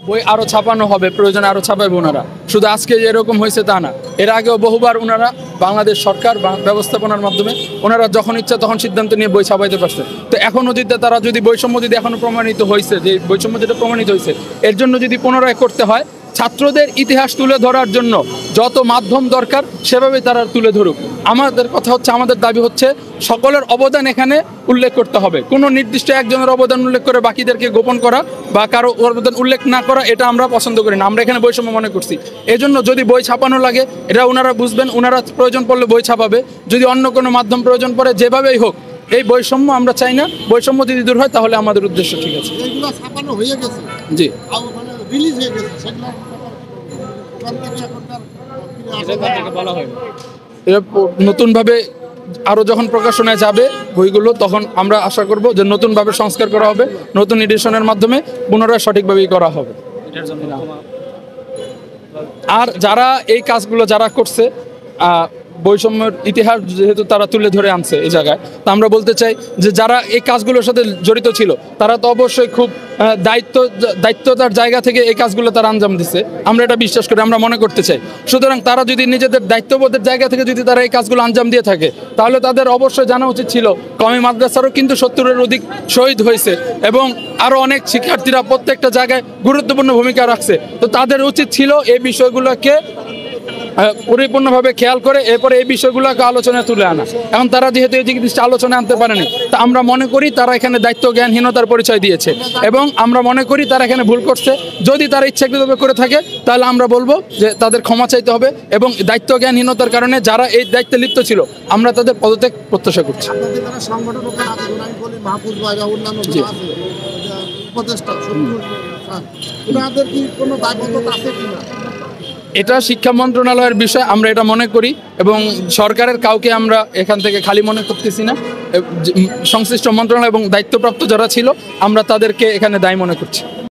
বই আরো ছাপানো হবে, প্রয়োজনে আরো ছাপাবে ওনারা। শুধু আজকে যে এরকম হয়েছে তা না, এর আগেও বহুবার ওনারা বাংলাদেশ সরকার ব্যবস্থাপনার মাধ্যমে ওনারা যখন ইচ্ছা তখন সিদ্ধান্ত নিয়ে বই ছাপাইতে পারছে। তো এখনও যদি তারা যদি বৈষম্য যদি এখনো প্রমাণিত হয়েছে, যে বৈষম্য যেটা প্রমাণিত হয়েছে, এর জন্য যদি পুনরায় করতে হয়, ছাত্রদের ইতিহাস তুলে ধরার জন্য যত মাধ্যম দরকার সেভাবেই তারা তুলে ধরুক। আমাদের কথা হচ্ছে, আমাদের দাবি হচ্ছে সকলের অবদান এখানে উল্লেখ করতে হবে। কোনো নির্দিষ্ট একজনের অবদান উল্লেখ করে বাকিদেরকে গোপন করা বা কারো অবদান উল্লেখ না করা, এটা আমরা পছন্দ করি না। আমরা এখানে বৈষম্য মনে করছি। এজন্য যদি বই ছাপানো লাগে, এটা ওনারা বুঝবেন, ওনারা প্রয়োজন পড়লে বই ছাপাবে। যদি অন্য কোনো মাধ্যম প্রয়োজন পড়ে, যেভাবেই হোক, এই বৈষম্য আমরা চাই না। বৈষম্য যদি দূর হয় তাহলে আমাদের উদ্দেশ্য ঠিক আছে। এগুলো ছাপানো হয়ে গেছে, জি, মানে রিলিজ হয়ে গেছে, সেগুলো বলা হয় নতুনভাবে আরও যখন প্রকাশনায় যাবে বইগুলো, তখন আমরা আশা করব যে নতুনভাবে সংস্কার করা হবে, নতুন এডিশনের মাধ্যমে পুনরায় সঠিকভাবেই করা হবে। আর যারা এই কাজগুলো যারা করছে, বৈষম্যের ইতিহাস যেহেতু তারা তুলে ধরে আনছে এই জায়গায়, তা আমরা বলতে চাই যে যারা এই কাজগুলোর সাথে জড়িত ছিল, তারা তো অবশ্যই খুব দায়িত্বতার জায়গা থেকে এই কাজগুলো তারা আঞ্জাম দিছে, আমরা এটা বিশ্বাস করি, আমরা মনে করতে চাই। সুতরাং তারা যদি নিজেদের দায়িত্ববোধের জায়গা থেকে যদি তারা এই কাজগুলো আঞ্জাম দিয়ে থাকে, তাহলে তাদের অবশ্যই জানা উচিত ছিল কওমি মাদ্রাসারও কিন্তু 70-এর অধিক শহীদ হয়েছে এবং আরও অনেক শিক্ষার্থীরা প্রত্যেকটা জায়গায় গুরুত্বপূর্ণ ভূমিকা রাখছে। তো তাদের উচিত ছিল এই বিষয়গুলোকে পরিপূর্ণভাবে খেয়াল করে এরপরে এই বিষয়গুলোকে আলোচনায় তুলে আনা। এখন তারা যেহেতু এই জিনিসটা আলোচনায় আনতে পারেনি, তা আমরা মনে করি তারা এখানে দায়িত্ব জ্ঞানহীনতার পরিচয় দিয়েছে এবং আমরা মনে করি তারা এখানে ভুল করছে। যদি তারা ইচ্ছাকৃতভাবে করে থাকে, তাহলে আমরা বলবো যে তাদের ক্ষমা চাইতে হবে এবং দায়িত্ব জ্ঞানহীনতার কারণে যারা এই দায়িত্বে লিপ্ত ছিল, আমরা তাদের পদত্যাগ প্রত্যাশা করছি। এটা শিক্ষা মন্ত্রণালয়ের বিষয়, আমরা এটা মনে করি এবং সরকারের কাউকে আমরা এখান থেকে খালি মনে করতেছি না। সংশ্লিষ্ট মন্ত্রণালয় এবং দায়িত্বপ্রাপ্ত যারা ছিল, আমরা তাদেরকে এখানে দায়ী মনে করছি।